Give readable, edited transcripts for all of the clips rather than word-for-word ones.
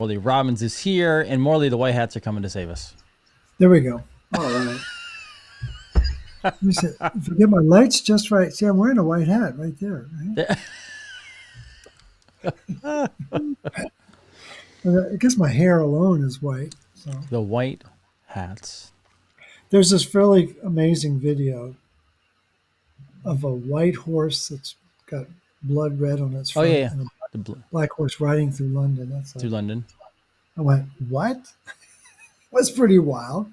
Morley Robbins is here, and Morley, the White Hats are coming to save us. There we go. All right. Let me see. If I get my lights just right. See, I'm wearing a white hat right there. Right? I guess my hair alone is white. So The White Hats. there's this fairly amazing video of a white horse that's got blood red on its Oh, yeah, front yeah. and a The blue black horse riding through London. That's through like, London. I went, what? Was pretty wild.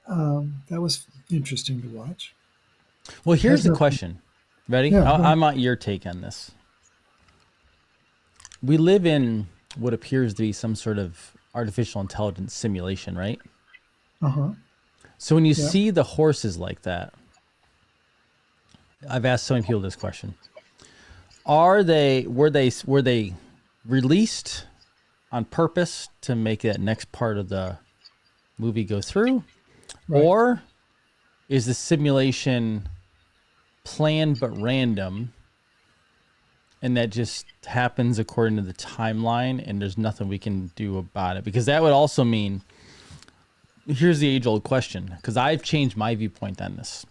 That was interesting to watch. Well, here's Has the nothing. question. Ready? Yeah. I want your take on this. We live in what appears to be some sort of artificial intelligence simulation, right? Uh huh. So when you Yeah. see the horses like that, I've asked so many people this question. Were they released on purpose to make that next part of the movie go through? Right. Or is the simulation planned but random, and that just happens according to the timeline, and there's nothing we can do about it? Because that would also mean, here's the age-old question, because I've changed my viewpoint on this.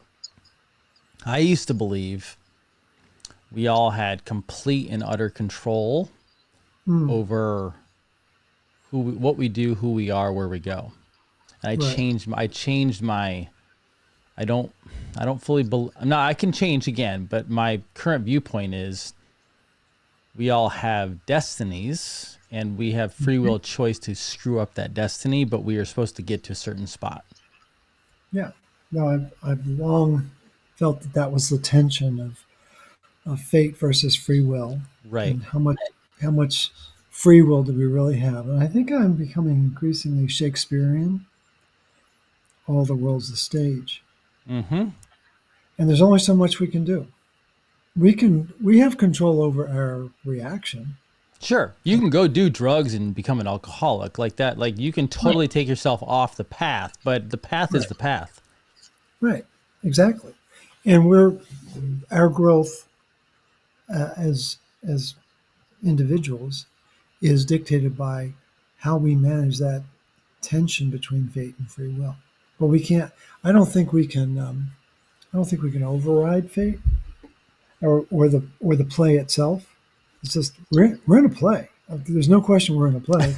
I used to believe we all had complete and utter control over what we do, who we are, where we go. And I changed my, I don't fully believe, no, I can change again, but my current viewpoint is we all have destinies and we have free will choice to screw up that destiny, but we are supposed to get to a certain spot. Yeah. No, I've long felt that that was the tension of fate versus free will, Right. and how much free will do we really have? And I think I'm becoming increasingly Shakespearean. All the world's a stage, Mm-hmm. and there's only so much we can do. We have control over our reaction. Sure. You can go do drugs and become an alcoholic like that. Like you can Right. totally take yourself off the path, but the path is Right. the path. Right. Exactly. And our growth as individuals is dictated by how we manage that tension between fate and free will. But we can't. I don't think we can. I don't think we can override fate or the play itself. It's just we're in a play. There's no question we're in a play.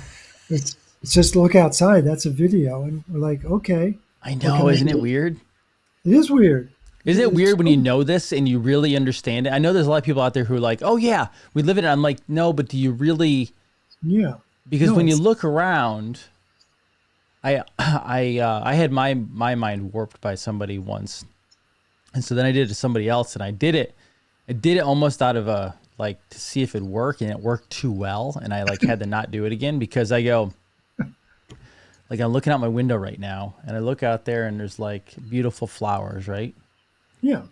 It's just look outside. That's a video, and we're like, okay, I what can know, I isn't it do? weird? It is weird. Isn't it It's weird when you know this and you really understand it? I know there's a lot of people out there who are like, "Oh yeah, we live in it." I'm like, "No, but do you really?" yeah. Because No, when you it's look around, I had my mind warped by somebody once, and so then I did it to somebody else, and I did it almost out of a like to see if it worked, and it worked too well, and I like had to not do it again because I go like I'm looking out my window right now, and I look out there, and there's like beautiful flowers, right? yeah.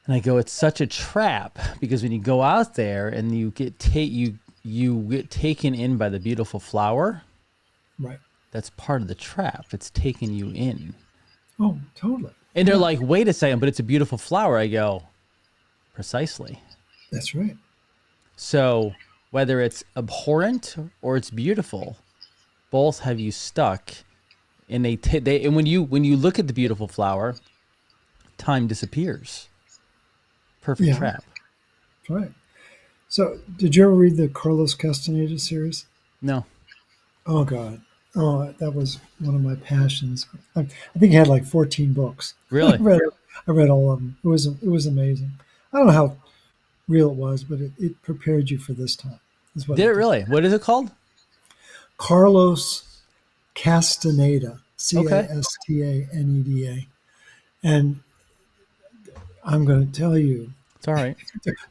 And I go, it's such a trap because when you go out there and you get you get taken in by the beautiful flower, Right. that's part of the trap. It's taking you in. Oh, totally. And they're Yeah. like, wait a second, but it's a beautiful flower. I go, precisely. That's right. So whether it's abhorrent or it's beautiful, both have you stuck. And and when you look at the beautiful flower, time disappears. Perfect Yeah. trap. That's right. So, did you ever read the Carlos Castaneda series? No, Oh God. Oh, that was one of my passions. I think he had like 14 books. I really. read I read all of them. It was amazing. I don't know how real it was, but it prepared you for this time. Is what Did it it did. really? What is it called? Carlos Castaneda, Okay. Castaneda, and I'm going to tell you, It's all right.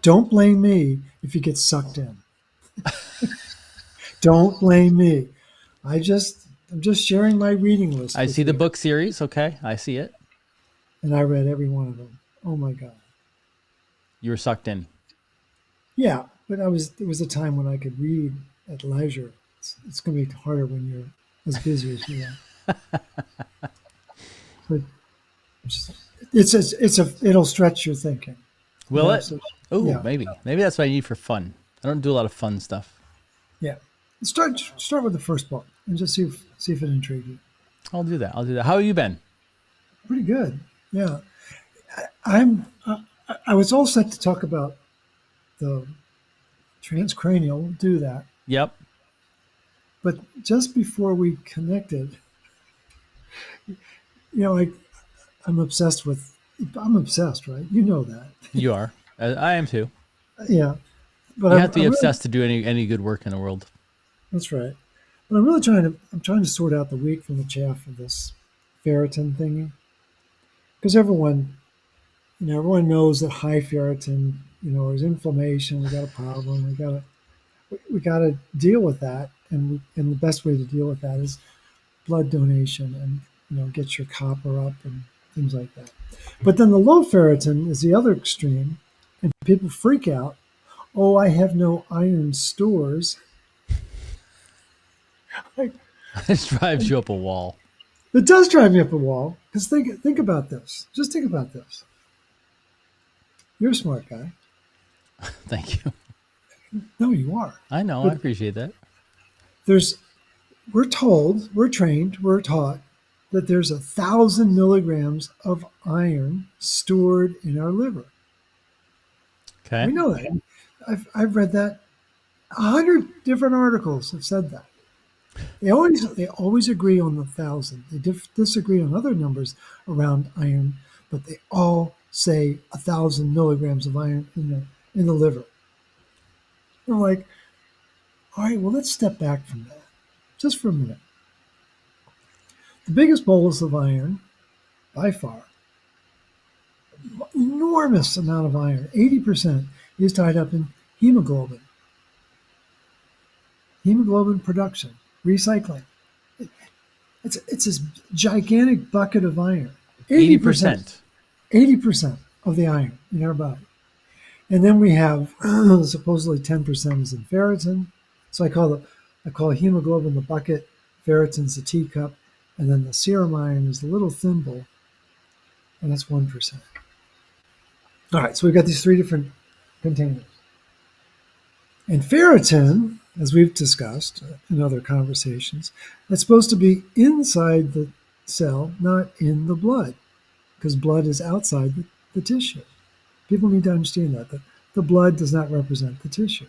don't blame me if you get sucked in. Don't blame me. I'm just sharing my reading list I with see the you, book series. Okay. I see it. and I read every one of them. Oh my God. You were sucked in. Yeah, but there was a time when I could read at leisure. It's going to be harder when you're as busy as you are. But it'll stretch your thinking. It Will it? absolutely, Oh, yeah, maybe. Maybe that's what I need for fun. I don't do a lot of fun stuff. yeah. Start with the first book and just see if it intrigues you. I'll do that. I'll do that. How have you been? Pretty good. Yeah, I'm. I was all set to talk about the transcranial. We'll do that, Yep. but just before we connected, I I'm obsessed with. I'm obsessed, right? You know that. You are. I am too. Yeah, but You have to be I'm really. obsessed to do any good work in the world. That's right. But I'm really trying to sort out the wheat from the chaff of this ferritin thingy because everyone knows that high ferritin, is inflammation. We got a problem. We got to deal with that, and the best way to deal with that is blood donation and get your copper up and things like that. But then the low ferritin is the other extreme, and people freak out. Oh, I have no iron stores. Like, This drives you up a wall. it does drive me up a wall because think about this. Just think about this. You're a smart guy. Thank you. No, you are. I know. I But appreciate that. there's we're trained, we're taught that there's 1,000 milligrams of iron stored in our liver. Okay. We know that. I've read that 100 different articles have said that. They always agree on the 1,000. They disagree on other numbers around iron, but they all say 1,000 milligrams of iron in the liver. I'm like, all right, well, let's step back from that just for a minute. The biggest bolus of iron, by far, enormous amount of iron, 80% is tied up in hemoglobin, hemoglobin production, recycling. It's this gigantic bucket of iron. 80%, 80%. 80% of the iron in our body. And then we have supposedly 10% is in ferritin. So I call hemoglobin the bucket, ferritin's the teacup, and then the serum iron is the little thimble, and that's 1%. All right, so we've got these three different containers. And ferritin, as we've discussed in other conversations, it's supposed to be inside the cell, not in the blood, because blood is outside the tissue. People need to understand that the blood does not represent the tissue.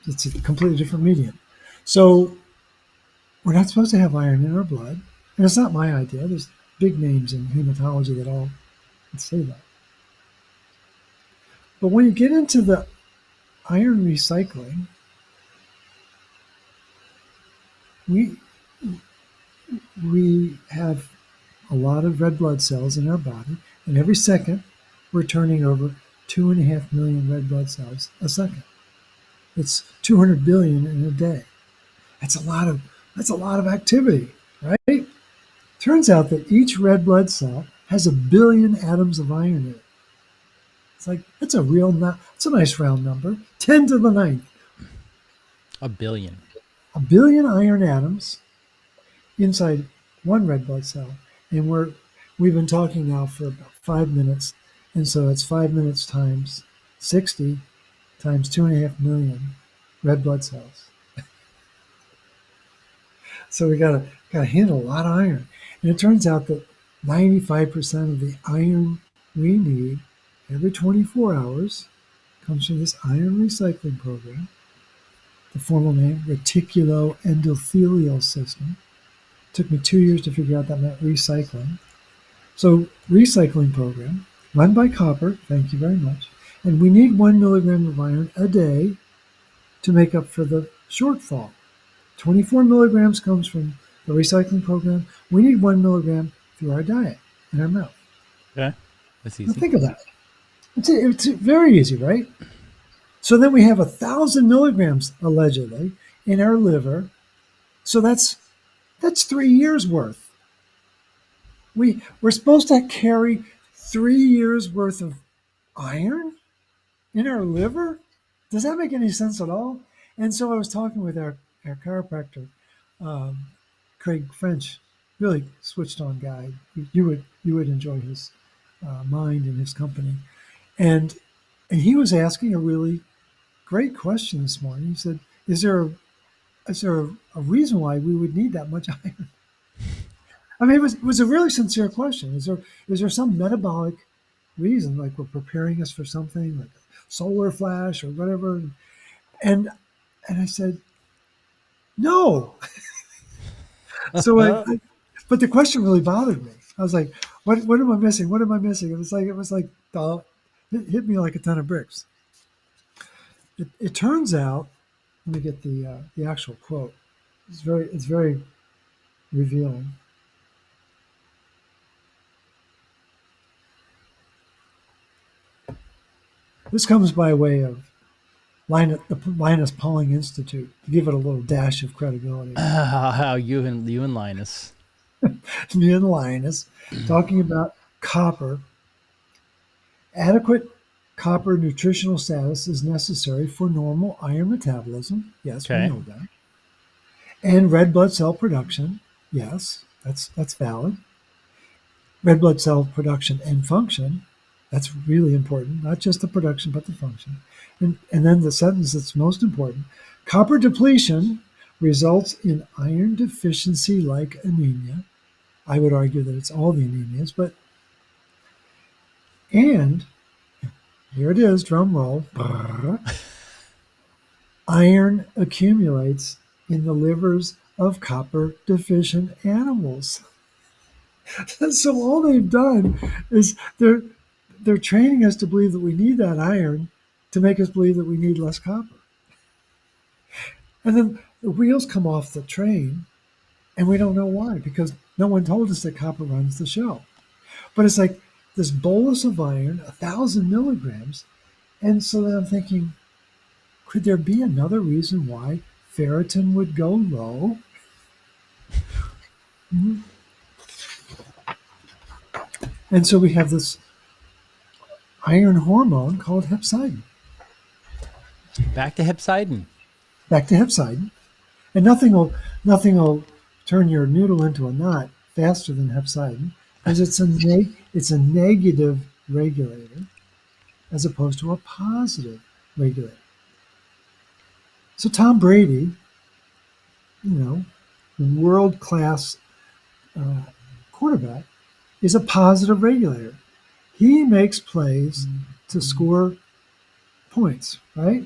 It's a completely different medium. So we're not supposed to have iron in our blood. And it's not my idea. There's big names in hematology that all say that. But when you get into the iron recycling, we we have a lot of red blood cells in our body, and every second we're turning over 2.5 million red blood cells a second. It's 200 billion in a day. That's a lot of activity, right? Turns out that each red blood cell has 1 billion atoms of iron in it. It's like that's a nice round number. 10 to the ninth. A billion. 1 billion iron atoms inside one red blood cell, and we've been talking now for about 5 minutes, and so it's 5 minutes times 60 times 2.5 million red blood cells. So we gotta handle a lot of iron, and it turns out that 95% of the iron we need every 24 hours comes from this iron recycling program. The formal name, reticuloendothelial system. It took me 2 years to figure out that meant recycling. So recycling program, run by copper, thank you very much. And we need 1 milligram of iron a day to make up for the shortfall. 24 milligrams comes from the recycling program. We need 1 milligram through our diet in our mouth. Okay. That's Now easy. think of that. It's very easy, right? So then we have 1,000 milligrams allegedly in our liver. So that's 3 years worth. We're supposed to carry 3 years worth of iron in our liver? Does that make any sense at all? And so I was talking with our chiropractor, um, Craig French, really switched on guy. You would enjoy his mind and his company. And he was asking a really great question this morning. He said, is there is there a reason why we would need that much iron? I mean, it was a really sincere question. Is there some metabolic reason, like we're preparing us for something like a solar flash or whatever? And and I said no. So but the question really bothered me. I was like, what am I missing? What am I missing? It was like it hit me like a ton of bricks. It turns out, let me get the actual quote. It's very revealing. This comes by way of the Linus Pauling Institute to give it a little dash of credibility. How you and Linus. Me and Linus talking about copper. Adequate copper nutritional status is necessary for normal iron metabolism. Yes, we Okay. know that. And red blood cell production. Yes, that's valid. Red blood cell production and function. That's really important. Not just the production, but the function. And then the sentence that's most important: copper depletion results in iron deficiency like anemia. I would argue that it's all the anemias, but and here it is, drum roll. Iron accumulates in the livers of copper deficient animals. So all they've done is they're training us to believe that we need that iron to make us believe that we need less copper. And then the wheels come off the train and we don't know why, because no one told us that copper runs the show. But it's like this bolus of iron, 1,000 milligrams. And so then I'm thinking, could there be another reason why ferritin would go low? Mhm. And so we have this iron hormone called hepcidin. Back to hepcidin. Back to hepcidin. And nothing will turn your noodle into a knot faster than hepcidin, because it's a negative regulator as opposed to a positive regulator. So Tom Brady, you know, world class uh, quarterback, is a positive regulator. He makes plays to score points, right?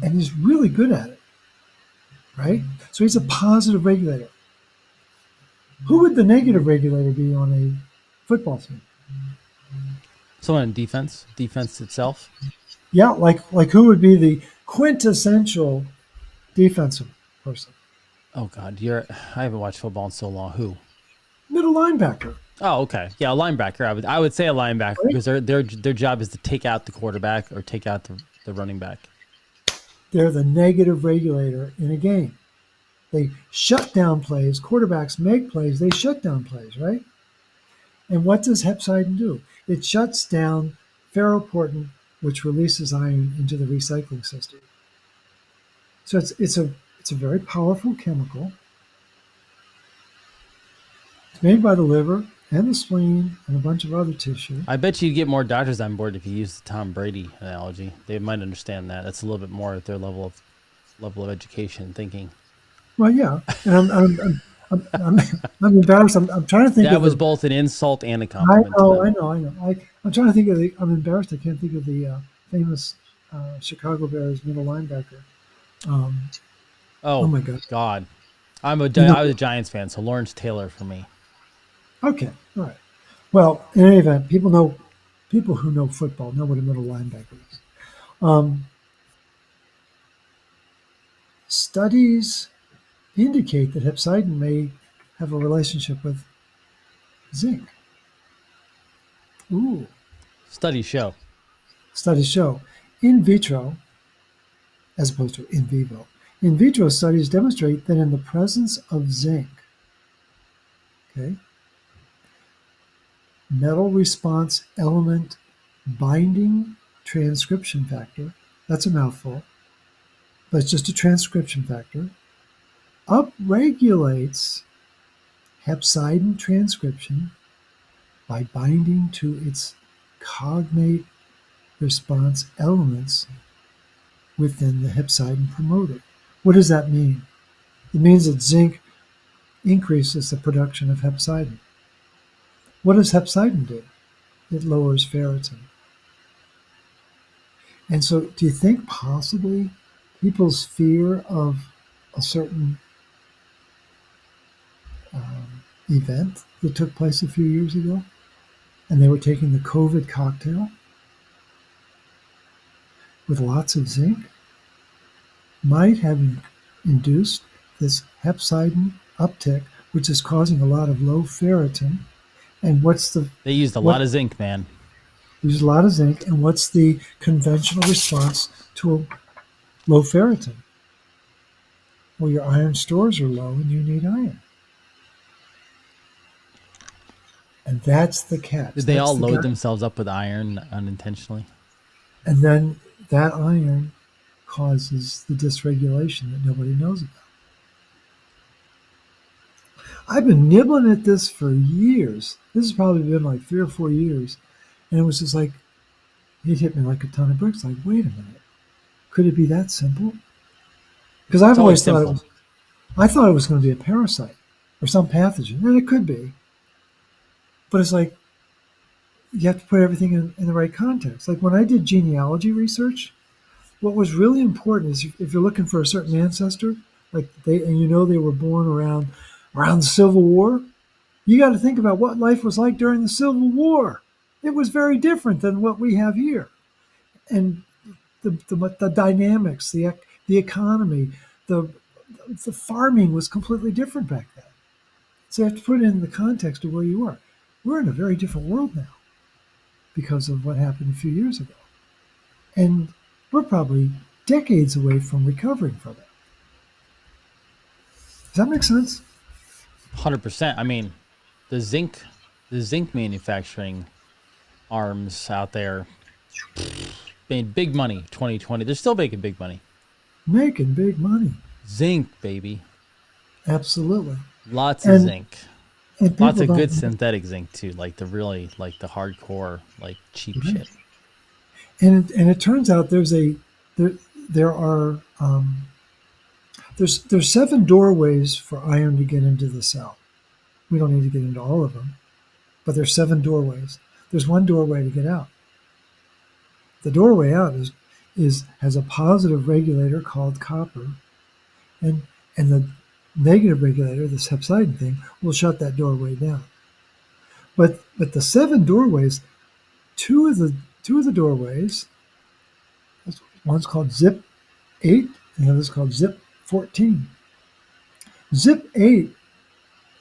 And he's really good at it, right? So he's a positive regulator. Who would the negative regulator be on a football team? Someone in defense itself. Yeah, like who would be the quintessential defensive person? Oh God, I haven't watched football in so long. Who? Middle linebacker, Oh, okay. Yeah, a linebacker. I would say a linebacker right? because their job is to take out the quarterback or take out the running back. They're the negative regulator in a game. They shut down plays. Quarterbacks make plays. They shut down plays, right? And what does hepcidin do? It shuts down ferroportin, which releases iron into the recycling system. So it's a very powerful chemical. It's made by the liver and the spleen and a bunch of other tissue. I bet you'd get more doctors on board if you used the Tom Brady analogy. They might understand that. That's a little bit more at their level of education and thinking. Well, yeah, and I'm embarrassed. I'm trying to think That of was the. both an insult and a I compliment to know, I them. know, I know. I'm trying to think of the. I'm embarrassed. I can't think of the famous Chicago Bears middle linebacker. Um, oh Oh my God. God, You know. I was a Giants fan, so Lawrence Taylor for me. Okay. All right. Well, in any event, people who know football know what a middle linebacker is. Um, Studies indicate that hepcidin may have a relationship with zinc. Ooh. Studies show. Studies show in vitro, as opposed to in vivo, in vitro studies demonstrate that in the presence of zinc, okay, metal response element binding transcription factor, that's a mouthful, but it's just a transcription factor, upregulates hepcidin transcription by binding to its cognate response elements within the hepcidin promoter. What does that mean? It means that zinc increases the production of hepcidin. What does hepcidin do? It lowers ferritin. And so, do you think possibly people's fear of a certain event that took place a few years ago, and they were taking the COVID cocktail with lots of zinc, might have induced this hepcidin uptick, which is causing a lot of low ferritin. And They used a what lot of zinc, man. there's a lot of zinc, and what's the conventional response to a low ferritin? Well, your iron stores are low and you need iron. And that's the catch. Did they That's all the load catch. themselves up with iron unintentionally? And then that iron causes the dysregulation that nobody knows about. I've been nibbling at this for years. This has probably been like 3 or 4 years. And it was just like, it hit me like a ton of bricks. Like, wait a minute. Could it be that simple? Because I've It's always always thought simple. I thought it was going to be a parasite or some pathogen. And it could be. But it's like, you have to put everything in the right context. Like when I did genealogy research, what was really important is if you're looking for a certain ancestor, and you know they were born around the Civil War, you got to think about what life was like during the Civil War. It was very different than what we have here, and the dynamics, the economy, the the farming was completely different back then. So you have to put it in the context of where you are. We're in a very different world now because of what happened a few years ago, and we're probably decades away from recovering from it. Does that make sense? 100%. I mean, the zinc manufacturing arms out there made big money 2020. They're still making big money. Making big money. Zinc, baby. Absolutely. Lots of And zinc. and Lots people of good don't. synthetic zinc too, like the hardcore, like cheap Right. shit. And it turns out there there are there's 7 doorways for iron to get into the cell. We don't need to get into all of them, but there's 7 doorways. There's one doorway to get out. The doorway out is has a positive regulator called copper, and the negative regulator, this hepcidin thing, will shut that doorway down. But the 7 doorways, two of the doorways, one's called Zip 8, and the other's called Zip 14. Zip 8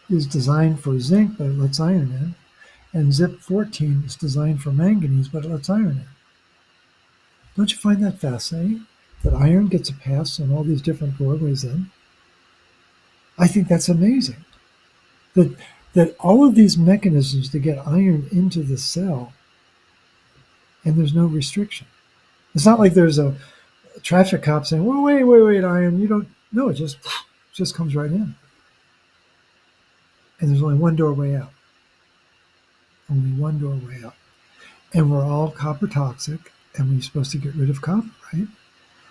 is designed for zinc, but it lets iron in, and Zip 14 is designed for manganese, but it lets iron in. Don't you find that fascinating? That iron gets a pass on all these different doorways in? I think that's amazing. That that all of these mechanisms to get iron into the cell, and there's no restriction. It's not like there's a traffic cop saying, "Well, wait, iron, you don't." No, it just comes right in, and there's only one doorway out. Only one doorway out, and we're all copper toxic, and we're supposed to get rid of copper, right?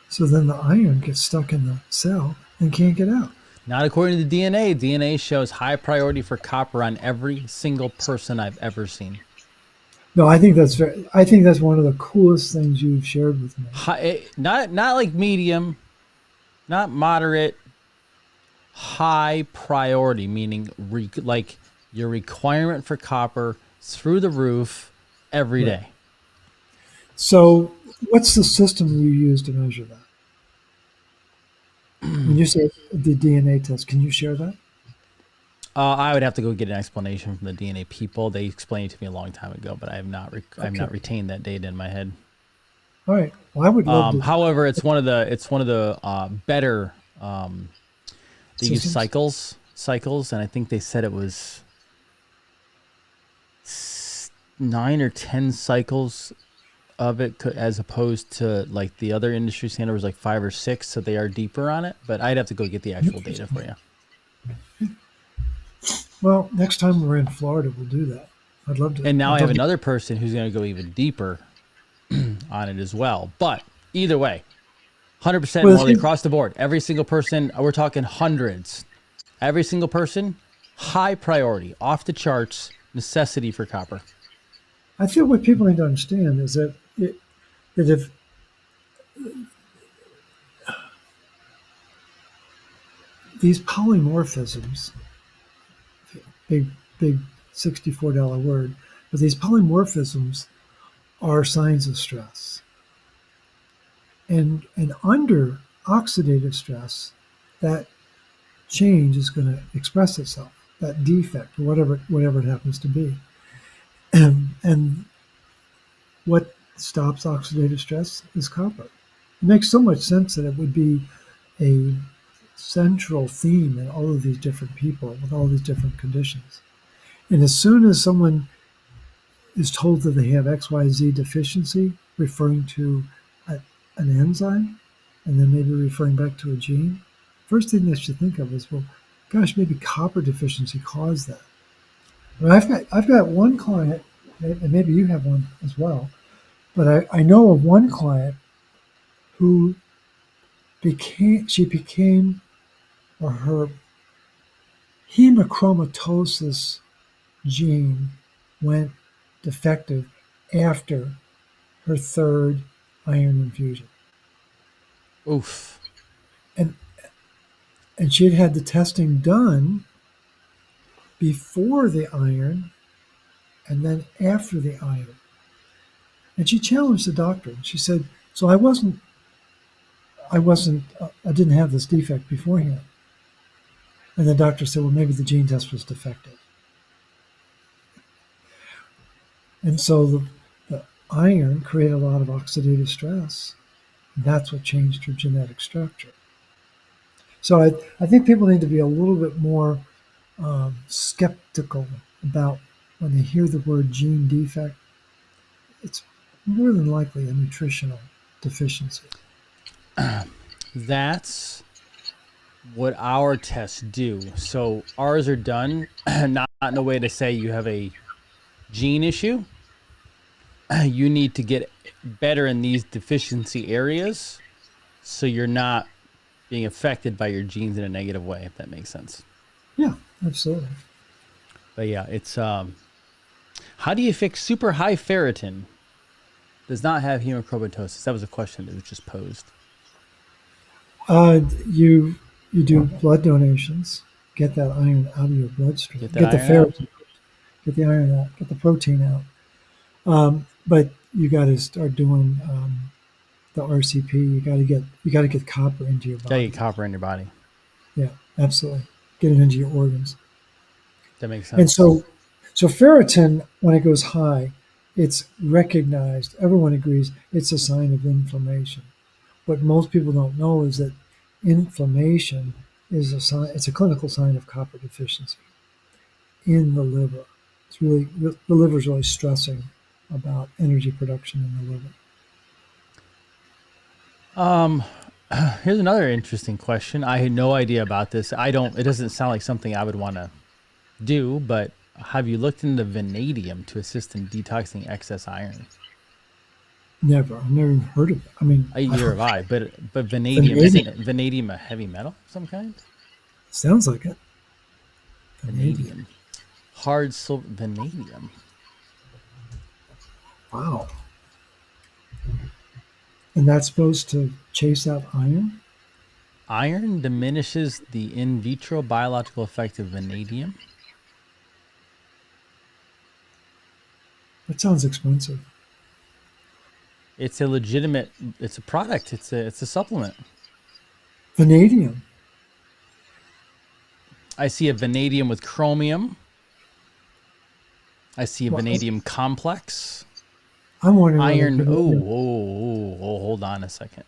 So then the iron gets stuck in the cell and can't get out. Not according to the DNA. DNA shows high priority for copper on every single person I've ever seen. No, I think that's one of the coolest things you've shared with me. Not like medium, not moderate, high priority, meaning like your requirement for copper through the roof every Right. day. So, what's the system you use to measure that? When you say the DNA test, can you share that? I would have to go get an explanation from the DNA people. They explained it to me a long time ago, but I have not Okay. retained that data in my head. All right. Well, I would love to. However, it's one of the better. They use Systems? cycles, and I think they said it was 9 or 10 cycles of it, as opposed to like the other industry standard was like 5 or 6. So they are deeper on it. But I'd have to go get the actual data for you. Well, next time we're in Florida, we'll do that. I'd love to. And now I'd I have love to. another person who's going to go even deeper on it as well. But either way, 100% Well, Morley across the board. Every single person, we're talking hundreds. Every single person, high priority, off the charts, necessity for copper. I feel what people need to understand is that if these polymorphisms, big, big $64 word, but these polymorphisms are signs of stress. And under oxidative stress, that change is going to express itself, that defect, or whatever it happens to be. And what stops oxidative stress is copper. It makes so much sense that it would be a central theme in all of these different people with all these different conditions. And as soon as someone is told that they have XYZ deficiency, referring to an enzyme, and then maybe referring back to a gene, first thing they should think of is, well, gosh, maybe copper deficiency caused that. But I've got one client, and maybe you have one as well, but I know of one client who became, or her hemochromatosis gene went defective after her third iron infusion. Oof. And and she had had the testing done before the iron and then after the iron. And she challenged the doctor. She said, "So I didn't have this defect beforehand." And the doctor said, "Well, maybe the gene test was defective." And so the iron created a lot of oxidative stress. And that's what changed her genetic structure. So I think people need to be a little bit more skeptical about when they hear the word gene defect. It's more than likely a nutritional deficiency. That's what our tests do. So ours are done not in a way to say you have a gene issue. You need to get better in these deficiency areas so you're not being affected by your genes in a negative way, if that makes sense. Yeah, absolutely. But yeah, it's how do you fix super high ferritin? Does not have hemochromatosis. That was a question that was just posed. Uh, you you do blood donations, get that iron out of your bloodstream, Get that get the iron out. ferritin, get the iron out, get the protein out. But you got to start doing the RCP. You got to get copper into your Gotta get body. copper in your body. Yeah, absolutely. Get it into your organs. That makes And sense. so ferritin, when it goes high, it's recognized. Everyone agrees it's a sign of inflammation. What most people don't know is that inflammation is a sign. It's a clinical sign of copper deficiency in the liver. It's really the liver's really stressing about energy production in the liver. Um, here's another interesting question. I had no idea about this. I don't. It doesn't sound like something I would want to do. But have you looked into vanadium to assist in detoxing excess iron? Never. I've never even heard of it. I mean, I Either have don't. I. But vanadium Vanadium isn't vanadium a heavy metal of some kind? sounds like it. Vanadium. Vanadium, hard silver. Vanadium. Wow. And that's supposed to chase out iron? Iron diminishes the in vitro biological effect of vanadium. That sounds expensive. It's a legitimate. It's a product. It's a supplement. Vanadium. I see a vanadium with chromium. I see a Well, vanadium complex. I'm wondering whether Iron. vanadium. Hold on a second.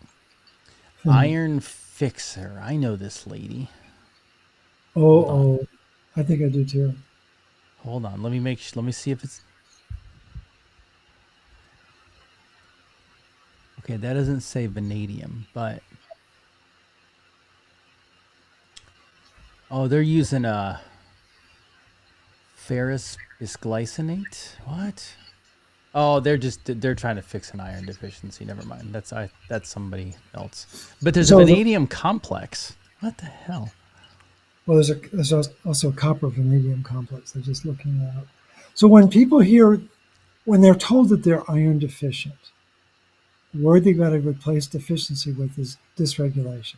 Hmm. Iron fixer. I know this lady. Oh, Hold on. oh, I think I do too. Hold on. Let me make. Let me see if it's okay. That doesn't say vanadium, but oh, they're using a ferrous bisglycinate. What? Oh, they're trying to fix an iron deficiency. Never mind. That's somebody else. But there's a So, vanadium complex. What the hell? well, there's also a copper vanadium complex. They're just looking that up. So when they're told that they're iron deficient, the word they got to replace deficiency with is dysregulation.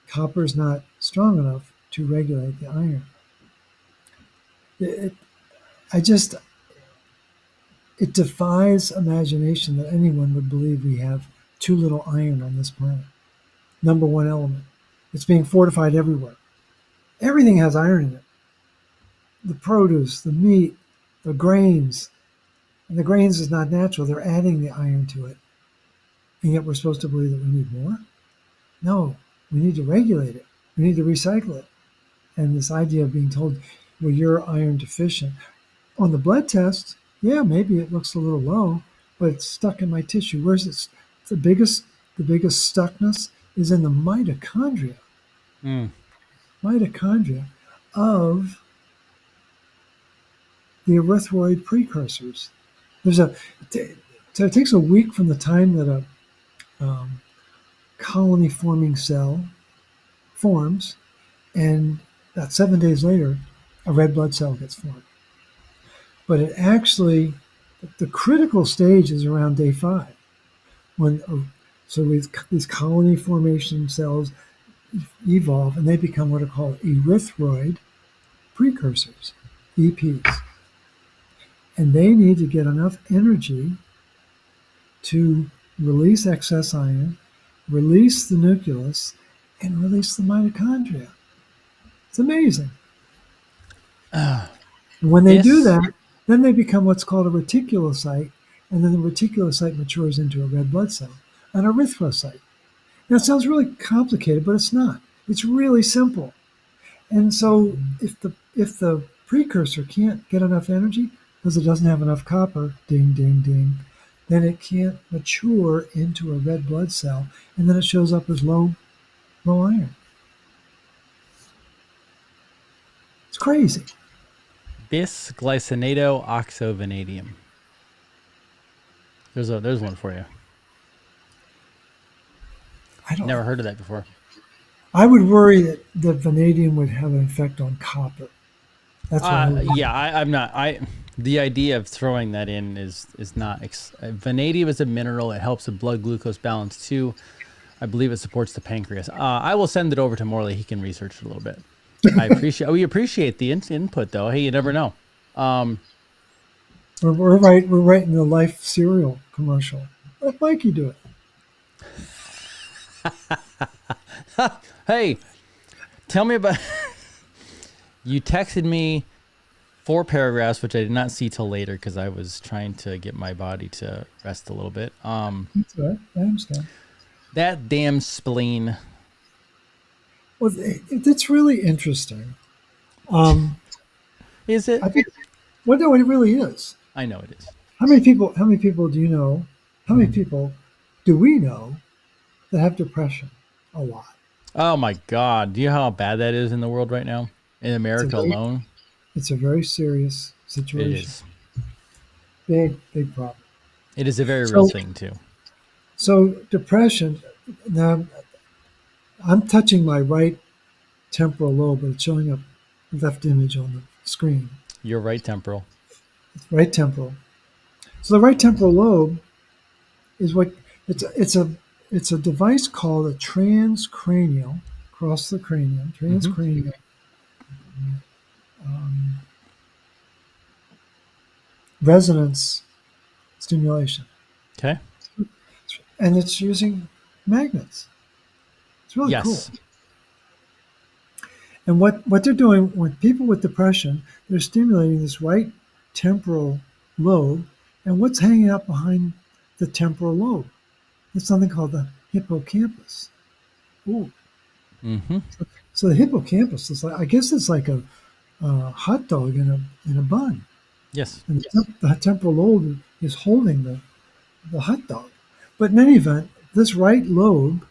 Copper is not strong enough to regulate the iron. It, I just it defies imagination that anyone would believe we have too little iron on this planet. Number one element. It's being fortified everywhere. Everything has iron in it. The produce, the meat, the grains. And the grains is not natural. They're adding the iron to it. And yet we're supposed to believe that we need more? No, we need to regulate it. We need to recycle it. And this idea of being told, well, you're iron deficient. On the blood test, yeah, maybe it looks a little low, but it's stuck in my tissue. Where's it? The biggest stuckness is in the Mm. mitochondria of the erythroid precursors. There's a so it takes a week from the time that a colony forming cell forms, and about 7 days later, a red blood cell gets formed. But it actually, the critical stage is around day 5, when so these colony formation cells evolve and they become what are called erythroid precursors, EPs, and they need to get enough energy to release excess iron, release the nucleus, and release the mitochondria. It's amazing. And when they do This that, then they become what's called a reticulocyte, and then the reticulocyte matures into a red blood cell, an erythrocyte. Now, it sounds really complicated, but it's not. It's really simple. And so, if the precursor can't get enough energy because it doesn't have enough copper, ding, ding, ding, then it can't mature into a red blood cell, and then it shows up as low iron. It's crazy. bisglycinato oxovanadium. There's one for you. I don't. Never heard of that before. I would worry that the vanadium would have an effect on copper. That's what I would. Yeah, I'm not. The idea of throwing that in is not. Vanadium is a mineral. It helps with blood glucose balance too. I believe it supports the pancreas. I will send it over to Morley. He can research it a little bit. We appreciate the input though. Hey, you never know. We're writing the Life cereal commercial. Let Mikey do it. Hey, tell me about. You texted me 4 paragraphs, which I did not see till later because I was trying to get my body to rest a little bit. That's right. I understand. That damn spleen. Well, it's really interesting. Is it? I think, well, no, it really is. I know it is. How many people? How many people do you know? How many people do we know that have depression? A lot. Oh my God! Do you know how bad that is in the world right now? In America alone, It's a very serious it situation. is. Big problem. It is a very real So, thing too. so depression. Now, I'm touching my right temporal lobe, but it's showing up left image on the screen. You're right, temporal. Right temporal. So the right temporal lobe is what it's a device called a transcranial, across the cranium, Mm-hmm. transcranial um, resonance stimulation, Okay. and it's using magnets. It's really cool. Yes. And what they're doing with people with depression, they're stimulating this right temporal lobe, and what's hanging out behind the temporal lobe? It's something called the hippocampus. Ooh. Mm-hmm. So the hippocampus is like, I guess it's like a hot dog in a bun, Yes. and the temporal lobe is holding the hot dog. But in any event, this right lobe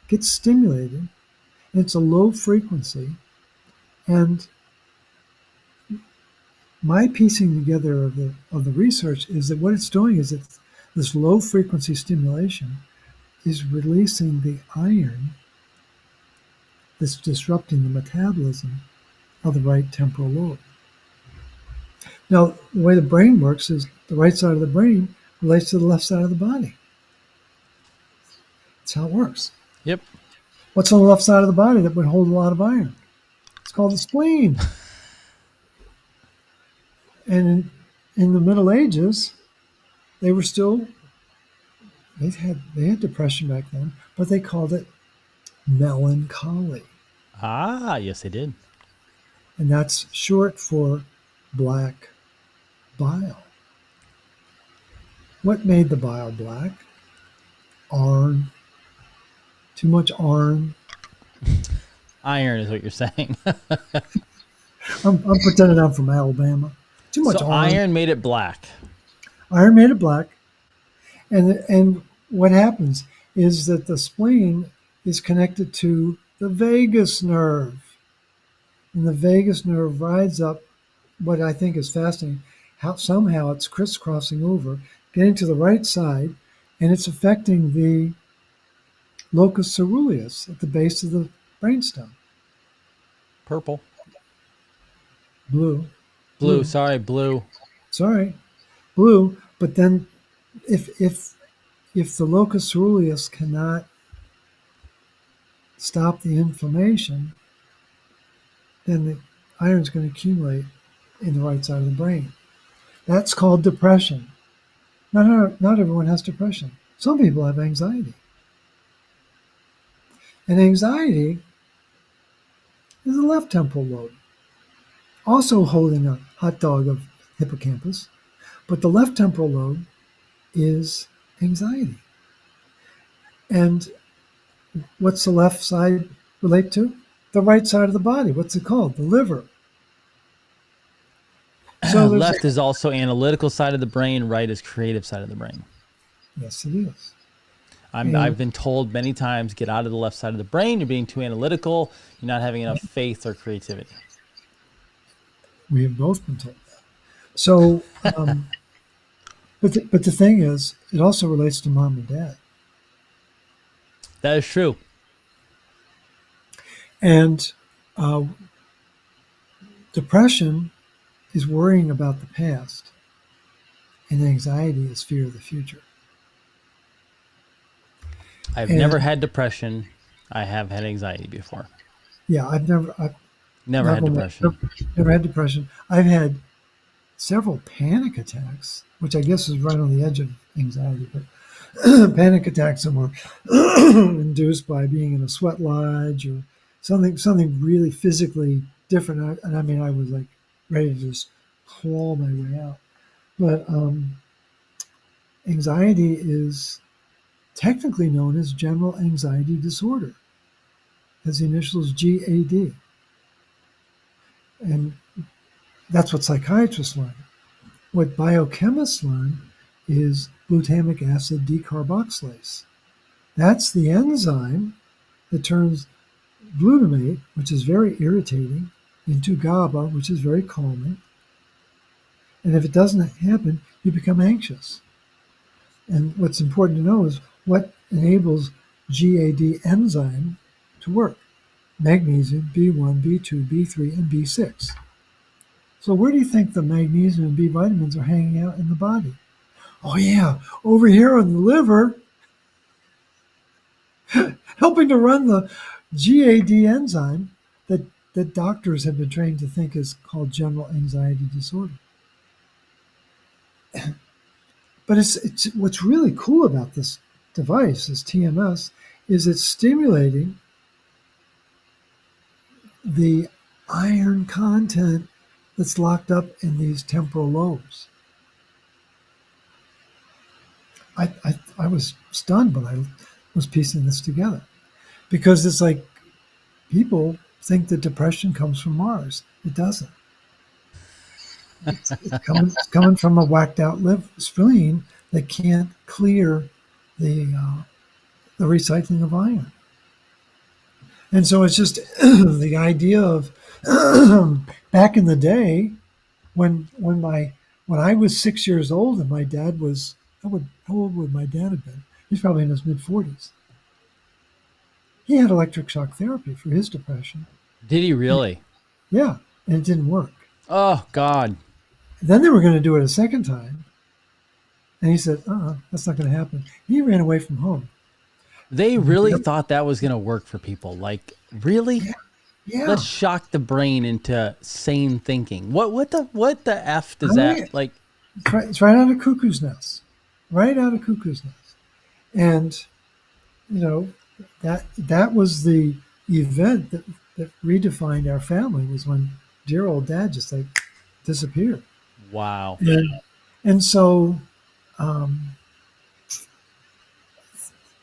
gets stimulated, and it's a low frequency, and My piecing together of the research is that what it's doing is that this low frequency stimulation is releasing the iron that's disrupting the metabolism of the right temporal lobe. Now, the way the brain works is the right side of the brain relates to the left side of the body. That's how it works. Yep. What's on the left side of the body that would hold a lot of iron? It's called the spleen. And in the Middle Ages, they were still they had depression back then, but they called it melancholy, Ah, yes, they did. and that's short for black bile. What made the bile black? Iron. Too much iron. Iron is what you're saying. I'm pretending I'm from Alabama. Too much So iron. iron made it black. Iron made it black, and what happens is that the spleen is connected to the vagus nerve, and the vagus nerve rides up. What I think is fascinating, how somehow it's crisscrossing over, getting to the right side, and it's affecting the locus ceruleus at the base of the brainstem. Purple. Blue, Blue. blue. Sorry, blue. Sorry, blue. But then, if the locus ceruleus cannot stop the inflammation, then the iron's going to accumulate in the right side of the brain. That's called depression. Not everyone has depression. Some people have anxiety. And anxiety is the left temporal lobe, also holding a hot dog of hippocampus, but the left temporal lobe is anxiety. And what's the left side relate to? The right side of the body. What's it called? The liver. So Left is also analytical side of the brain. Right is creative side of the brain. yes, it is. I've been told many times, get out of the left side of the brain. You're being too analytical. You're not having enough faith or creativity. We have both been told that. So, but the thing is, it also relates to mom and dad. That is true. And uh, depression is worrying about the past, and anxiety is fear of the future. I've And never had depression. I have had anxiety before. yeah, I've Never had depression. never had depression. I've had several panic attacks, which I guess is right on the edge of anxiety, but panic attacks that were induced by being in a sweat lodge or something really physically different. And I mean, I was like ready to just claw my way out. But anxiety is technically known as general anxiety disorder, has the initials GAD. And that's what psychiatrists learn. What biochemists learn is glutamic acid decarboxylase. That's the enzyme that turns glutamate, which is very irritating, into GABA, which is very calming. And if it doesn't happen, you become anxious. And what's important to know is what enables GAD enzyme to work. Magnesium, B1, B2, B3, and B6. So where do you think the magnesium and B vitamins are hanging out in the body? Oh yeah, over here on the liver, helping to run the GAD enzyme that doctors have been trained to think is called general anxiety disorder. But it's what's really cool about this device, this TMS, is it's stimulating the iron content that's locked up in these temporal lobes. I was stunned when I was piecing this together because it's like people think that depression comes from Mars. It doesn't. It's coming from a whacked out spleen that can't clear the recycling of iron. And so it's just the idea of back in the day when I was 6 years old and my dad was how old would my dad have been? He's probably in his mid 40s. He had electric shock therapy for his depression. Did he And, really? yeah, and it didn't work. Oh God. Then they were going to do it a second time, and he said, that's not going to happen." He ran away from home. They really thought that was going to work for people. Like, really? Yeah, yeah. Let's shock the brain into sane thinking. What the F does I that mean, like? it's right out of Cuckoo's Nest, right out of Cuckoo's Nest, and you know that was the event that redefined our family, was when dear old dad just like disappeared. Wow. And so um,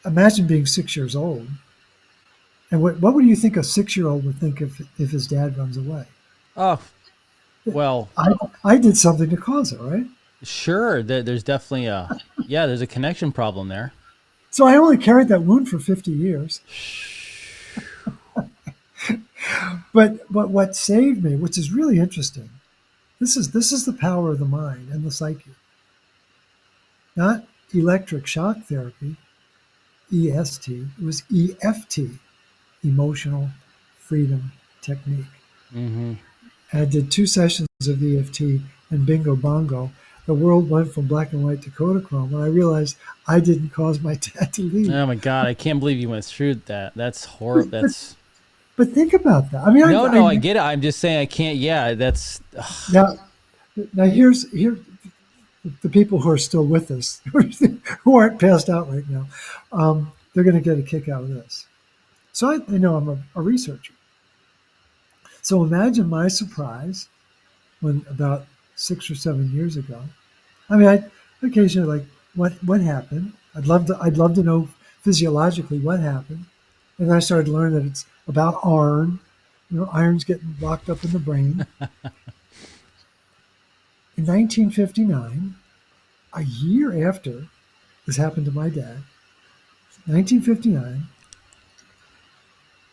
imagine being 6 years old, and what would you think a 6-year-old would think if his dad runs away? Oh, well, I did something to cause it, right? sure. There's definitely there's a connection problem there. So I only carried that wound for 50 years. But what saved me, which is really interesting, this is the power of the mind and the psyche. Not electric shock therapy, EST. It was EFT, emotional freedom technique. Mm-hmm. And I did 2 sessions of EFT, and bingo bongo, the world went from black and white to Kodachrome, and I realized I didn't cause my dad to leave. Oh my God, I can't believe you went through that. That's horrible. But, That's but think about that. I mean, no, I get it. I'm just saying I can't. Yeah, that's now here's the people who are still with us, who aren't passed out right now. They're going to get a kick out of this. So I know I'm a researcher. So imagine my surprise when about 6 or 7 years ago. I mean, I occasionally like, what happened? I'd love to know physiologically what happened. And then I started to learn that it's about iron. Iron's getting locked up in the brain. In 1959, a year after this happened to my dad, 1959,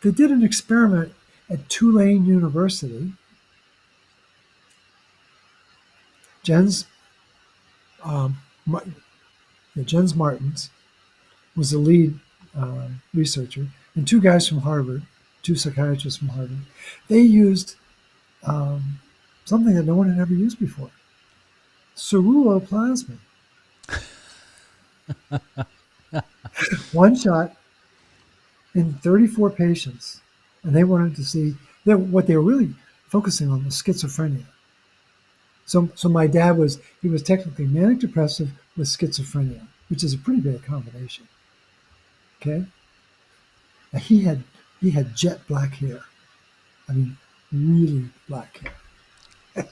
they did an experiment at Tulane University. Jens um, Jens Martins was the lead researcher, and two guys from Harvard, two psychiatrists from Harvard. They used something that no one had ever used before: ceruloplasmin. One shot in 34 patients, and they wanted to see what they were really focusing on was schizophrenia. So my dad was technically manic depressive with schizophrenia, which is a pretty bad combination. Okay, now he had jet black hair. I mean, really black hair.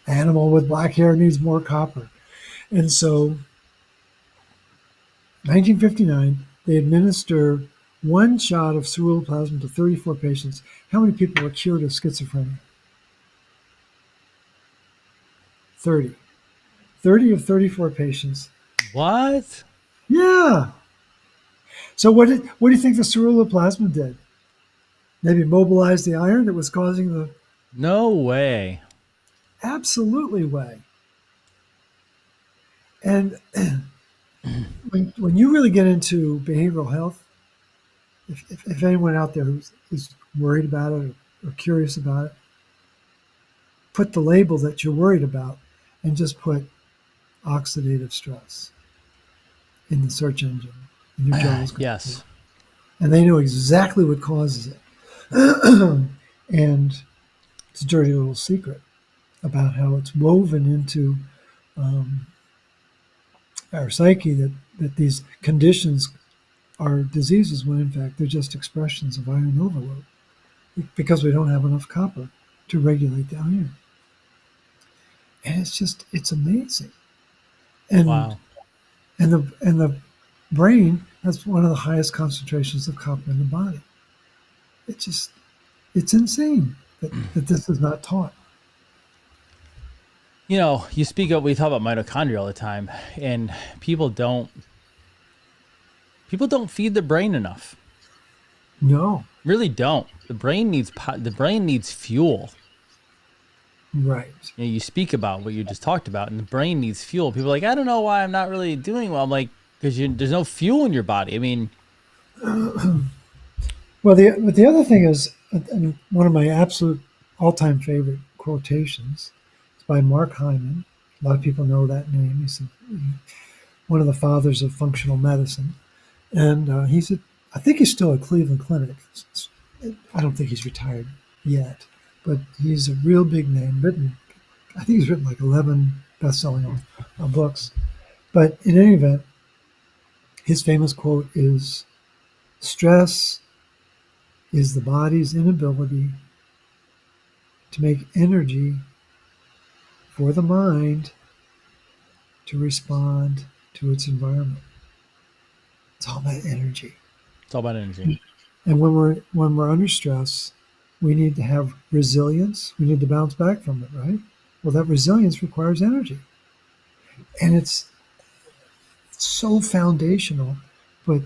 Animal with black hair needs more copper, and so 1959 they administer one shot of ceruloplasmin to 34 patients. How many people were cured of schizophrenia? 30. 30 of 34 patients. what? Yeah. So what do you think the ceruloplasmin did? Maybe mobilize the iron that was causing the No way. absolutely way. And when you really get into behavioral health, if anyone out there who's worried about it or curious about it, put the label that you're worried about and just put oxidative stress in the search engine. And your jaws go down. Yes. And they know exactly what causes it. And it's a dirty little secret about how it's woven into our psyche that these conditions are diseases when in fact they're just expressions of iron overload because we don't have enough copper to regulate the iron. And it's amazing. And Wow. and the brain has one of the highest concentrations of copper in the body. It's insane that this is not taught. We talk about mitochondria all the time, and people don't feed the brain enough. No. Really don't. The brain needs fuel. Right. You speak about what you just talked about, and the brain needs fuel. People are like, I don't know why I'm not really doing well. I'm like, because there's no fuel in your body. I mean, Well, but the other thing is, and one of my absolute all-time favorite quotations is by Mark Hyman. A lot of people know that name. He's one of the fathers of functional medicine, and he's I think he's still at Cleveland Clinic. I don't think he's retired yet, but he's a real big name. I think he's written like 11 best-selling books. But in any event, his famous quote is, "Stress is the body's inability to make energy for the mind to respond to its environment." It's all about energy. it's all about energy. And when we're under stress, we need to have resilience. We need to bounce back from it, right? Well, that resilience requires energy. And it's so foundational, but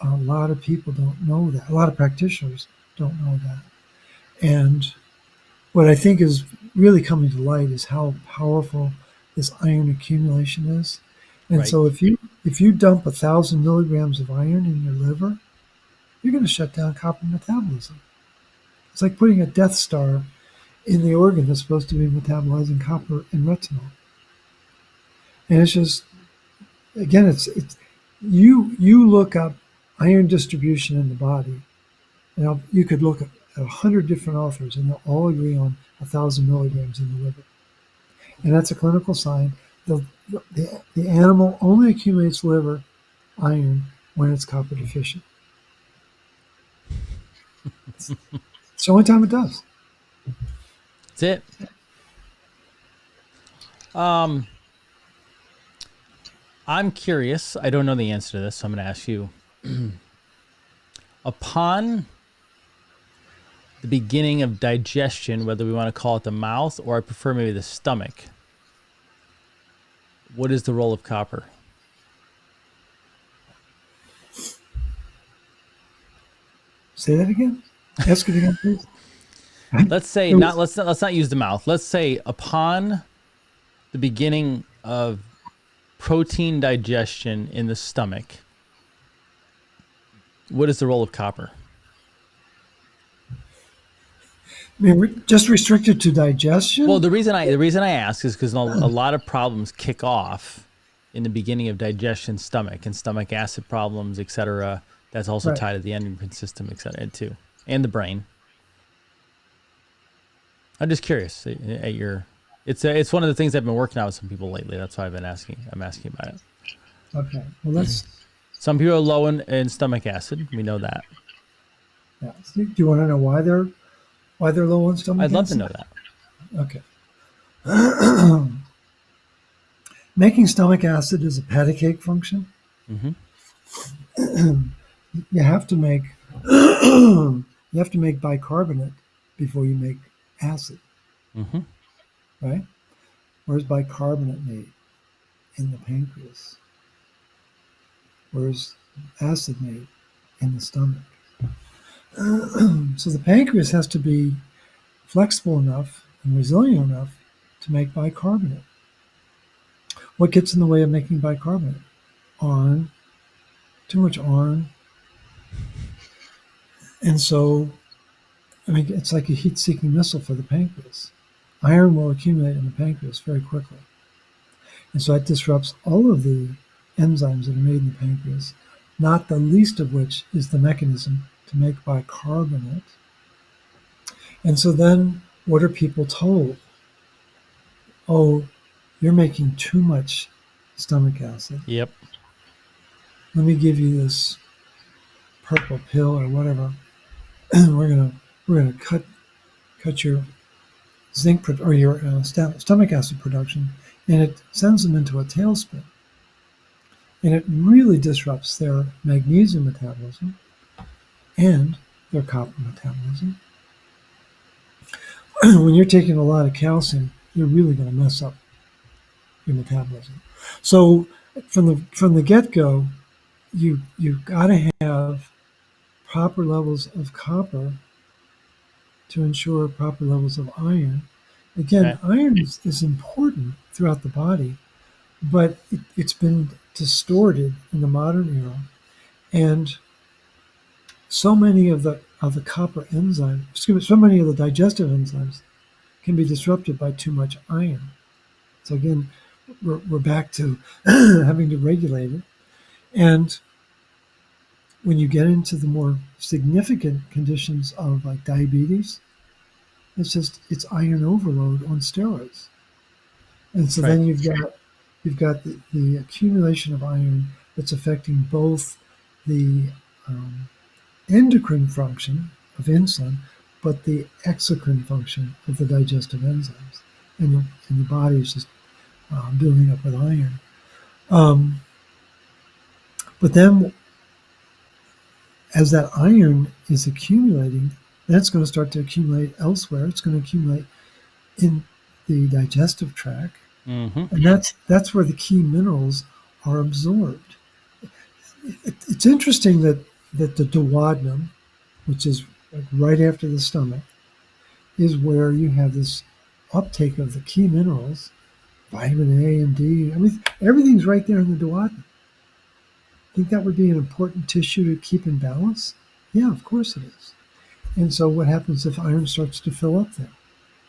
a lot of people don't know that. A lot of practitioners don't know that. And what I think is really coming to light is how powerful this iron accumulation is. And Right. so if you dump 1,000 milligrams of iron in your liver, you're going to shut down copper metabolism. It's like putting a Death Star in the organ that's supposed to be metabolizing copper and retinol. And it's just, again, it's you look up iron distribution in the body. Now you could look at 100 different authors, and they'll all agree on 1,000 milligrams in the liver, and that's a clinical sign. The animal only accumulates liver iron when it's copper deficient. It's the only time it does. That's it. Um, I'm curious. I don't know the answer to this, so I'm going to ask you. Upon the beginning of digestion, whether we want to call it the mouth or I prefer maybe the stomach, what is the role of copper? Say that again. Ask it again, please. Let's say It not. was- Let's not use the mouth. Let's say upon the beginning of protein digestion in the stomach, what is the role of copper? I mean, just restricted to digestion. Well, the reason I ask is because a lot of problems kick off in the beginning of digestion, stomach and stomach acid problems, etc. That's also Right. tied to the endocrine system, etc. too, and the brain. I'm just curious at your. It's one of the things I've been working out with some people lately. That's why I've been asking. I'm asking about it. Okay. Well, let's. Some people are low in stomach acid. We know that. Yeah. Do you want to know why they're low on stomach I'd love to acid? know that. Okay. Making stomach acid is a patty cake function. Mm-hmm. You have to make you have to make bicarbonate before you make acid, Mm-hmm. right? Where's bicarbonate made? In the pancreas. Where's acid made? In the stomach. So the pancreas has to be flexible enough and resilient enough to make bicarbonate. What gets in the way of making bicarbonate? Iron, too much iron. And so, I mean, it's like a heat-seeking missile for the pancreas. Iron will accumulate in the pancreas very quickly. And so that disrupts all of the enzymes that are made in the pancreas, not the least of which is the mechanism to make bicarbonate. And so then what are people told? Oh, you're making too much stomach acid. Yep. Let me give you this purple pill or whatever. we're gonna cut your or your stomach acid production, and it sends them into a tailspin, and it really disrupts their magnesium metabolism and their copper metabolism. When you're taking a lot of calcium, you're really going to mess up your metabolism. So from the get go, you've got to have proper levels of copper to ensure proper levels of iron, Again, Okay. iron is important throughout the body, but it's been distorted in the modern era, and so many of the copper enzymes, excuse me, so many of the digestive enzymes can be disrupted by too much iron. So again, we're back to having to regulate it. And when you get into the more significant conditions of like diabetes, it's iron overload on steroids. And so Right. then you've got the accumulation of iron that's affecting both the um, endocrine function of insulin, but the exocrine function of the digestive enzymes, and the body is just building up with iron. Um, but then, as that iron is accumulating, then it's going to start to accumulate elsewhere. It's going to accumulate in the digestive tract, Mm-hmm. and that's where the key minerals are absorbed. It's interesting that the duodenum, which is like right after the stomach, is where you have this uptake of the key minerals, vitamin A and D. I mean, everything's right there in the duodenum. Think that would be an important tissue to keep in balance? Yeah, of course it is. And so what happens if iron starts to fill up there?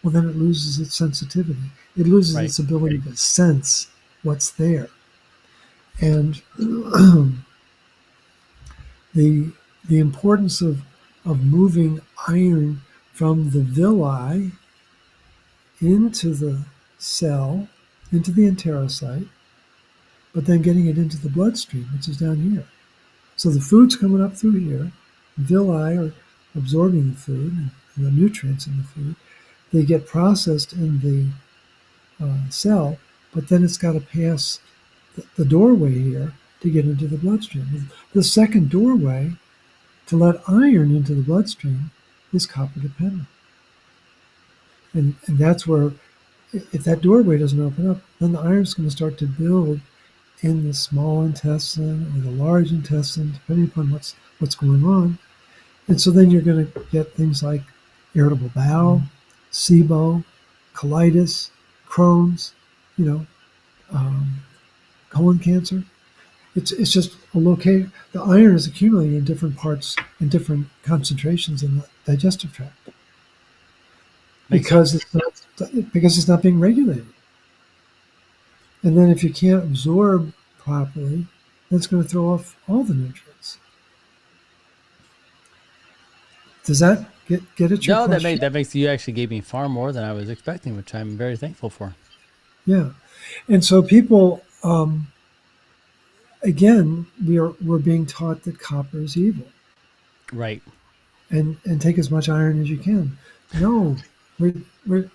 Well, then it loses its sensitivity. It loses Right. its ability to sense what's there. And the the importance of moving iron from the villi into the cell, into the enterocyte, but then getting it into the bloodstream, which is down here. So the food's coming up through here. Villi are absorbing the food and the nutrients in the food. They get processed in the cell, but then it's got to pass the doorway here to get into the bloodstream. The second doorway to let iron into the bloodstream is copper dependent. And that's where, if that doorway doesn't open up, then the iron's going to start to build in the small intestine or the large intestine, depending upon what's going on. And so then you're going to get things like irritable bowel, SIBO, colitis, Crohn's, you know, um, colon cancer. It's just a locate. The iron is accumulating in different parts in different concentrations in the digestive tract Makes sense. because it's not being regulated. And then if you can't absorb properly, that's going to throw off all the nutrients. Does that get at your No, question? that makes you actually gave me far more than I was expecting, which I'm very thankful for. Yeah. And so people, again, we're being taught that copper is evil, Right. and take as much iron as you can. No, we're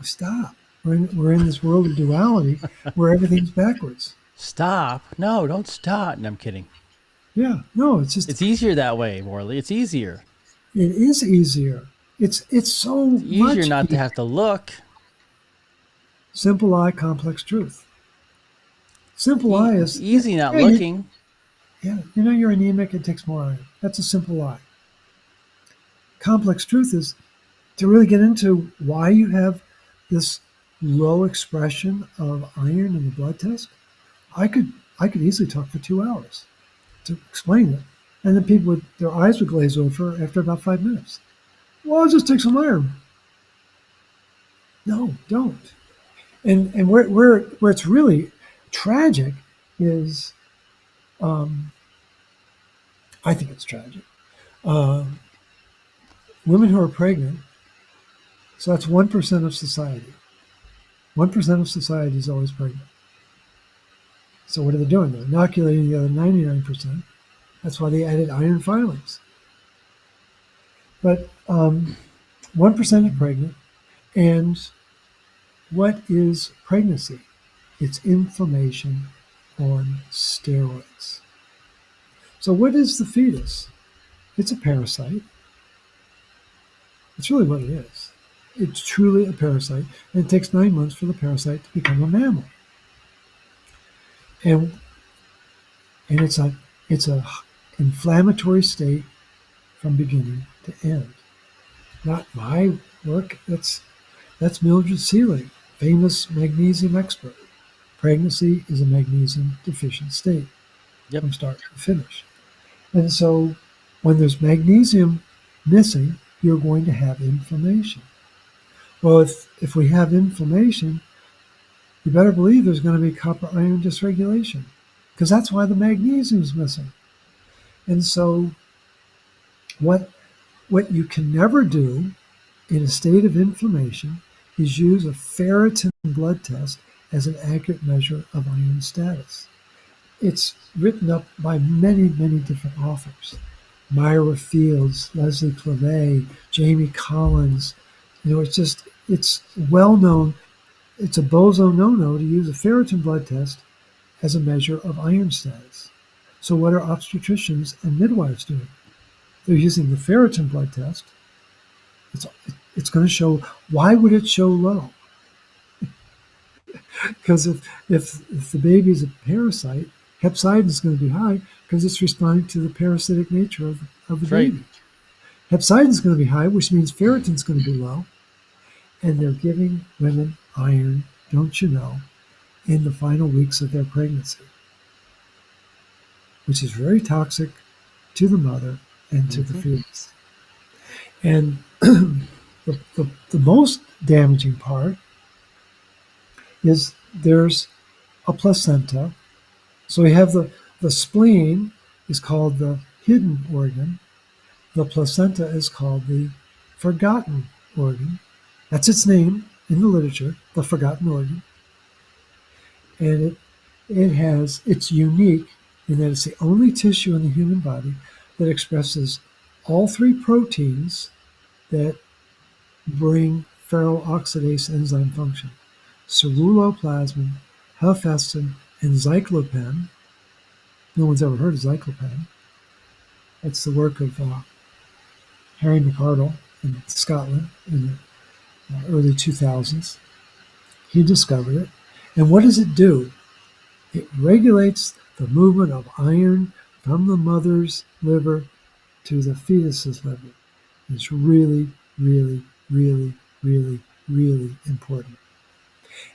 stop. We're in this world of duality where everything's backwards. Stop. No, don't stop. No, I'm kidding. Yeah, no, it's just It's easier that way, Morley. It's easier. it is easier. It's so It's easier much not to easier. have to look. Simple I, complex truth. Simple I It's is yeah, easy not yeah, looking. yeah. You know you're anemic. It takes more iron. That's a simple I. Complex truth is to really get into why you have this low expression of iron in the blood test. I could I could easily talk for 2 hours to explain it, and then people would their eyes would glaze over after about 5 minutes. Well, I'll just take some iron. No, don't. And where it's really tragic is, um, I think it's tragic. Uh, Women who are pregnant, so that's 1% of society. 1% of society is always pregnant. So what are they doing? They're inoculating the other 99%. That's why they added iron filings. But 1% are pregnant. And what is pregnancy? It's inflammation on steroids. So what is the fetus? It's a parasite. It's really what it is. It's truly a parasite. And it takes 9 months for the parasite to become a mammal. And and it's a inflammatory state from beginning to end. Not my work. That's That's Mildred Seelig, famous magnesium expert. Pregnancy is a magnesium deficient state Yep. from start to finish. And so when there's magnesium missing, you're going to have inflammation. Well, if we have inflammation, you better believe there's going to be copper iron dysregulation because that's why the magnesium is missing. And so what you can never do in a state of inflammation is use a ferritin blood test as an accurate measure of iron status. It's written up by many, many different authors. Myra Fields, Leslie Clave, Jamie Collins. It's well known. It's a bozo no-no to use a ferritin blood test as a measure of iron status. So what are obstetricians and midwives doing? They're using the ferritin blood test. It's going to show. Why would it show low? Because if the baby is a parasite, hepcidin is going to be high because it's responding to the parasitic nature of the That's baby. right. Hepcidin is going to be high, which means ferritin is going to be low. And they're giving women iron, don't you know, in the final weeks of their pregnancy, which is very toxic to the mother and to the fetus. And the most damaging part is there's a placenta. So we have the spleen is called the hidden organ. The placenta is called the forgotten organ. That's its name in the literature, the forgotten organ. And it's unique in that it's the only tissue in the human body that expresses all three proteins that bring ferroxidase enzyme function: ceruloplasmin, hefestin, and zyklopene. No one's ever heard of zyklopene. It's the work of Harry McArdle in Scotland in the early 2000s. He discovered it. And what does it do? It regulates the movement of iron from the mother's liver to the fetus's liver. It's really, really, really, really, really important.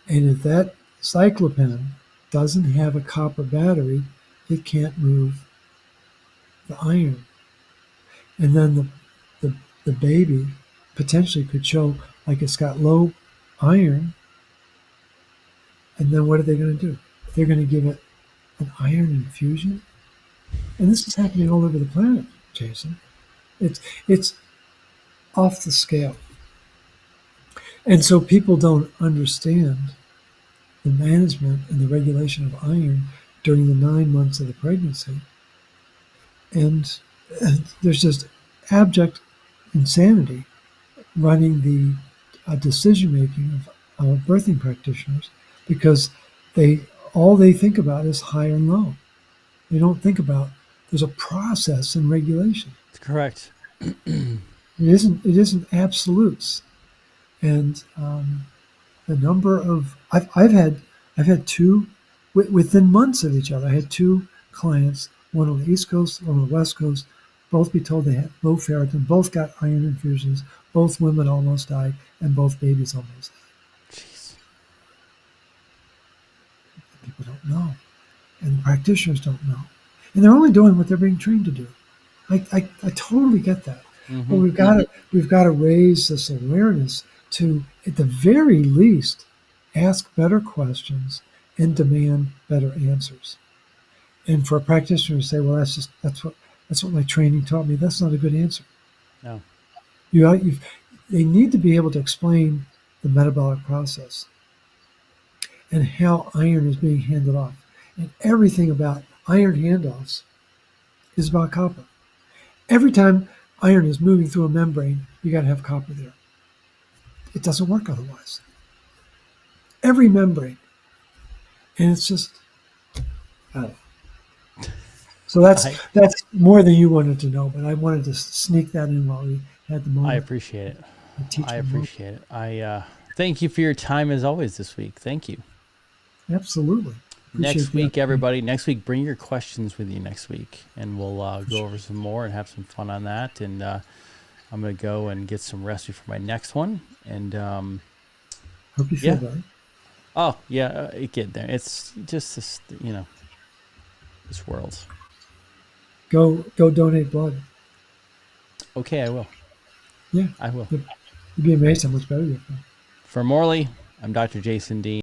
And if that cyclopen doesn't have a copper battery, it can't move the iron. And then the baby potentially could show like it's got low iron. And then what are they going to do? They're going to give it an iron infusion. And this is happening all over the planet, Jason. It's off the scale. And so people don't understand the management and the regulation of iron during the 9 months of the pregnancy. And there's just abject insanity running the decision making of birthing practitioners because all they think about is high and low. They don't think about there's a process and regulation. That's correct. It isn't absolutes. And the number of I've had two within months of each other. I had two clients, one on the East Coast, one on the West Coast, both be told they had low ferritin, both got iron infusions, both women almost died, and both babies almost died. Jeez. People don't know, and the practitioners don't know, and they're only doing what they're being trained to do. I totally get that. But we've got to raise this awareness to, at the very least, ask better questions and demand better answers. And for a practitioner to say, "Well, that's what my training taught me," that's not a good answer. No. They need to be able to explain the metabolic process and how iron is being handed off. And everything about iron handoffs is about copper. Every time iron is moving through a membrane, you got to have copper there. It doesn't work otherwise. Every membrane. And it's just, so that's more than you wanted to know, but I wanted to sneak that in while we had the moment. I appreciate it. I appreciate it. I thank you for your time as always this week. Thank you. Absolutely. Next week, everybody. Next week, bring your questions with you next week, and we'll go over some more and have some fun on that. And I'm going to go and get some rest before my next one. And Hope you feel Yeah. better. Oh, yeah. It get there. It's just this, this world. Go donate blood. Okay, I will. Yeah, I will. you'd be amazed how much better you'll feel. For Morley, I'm Dr. Jason Dean.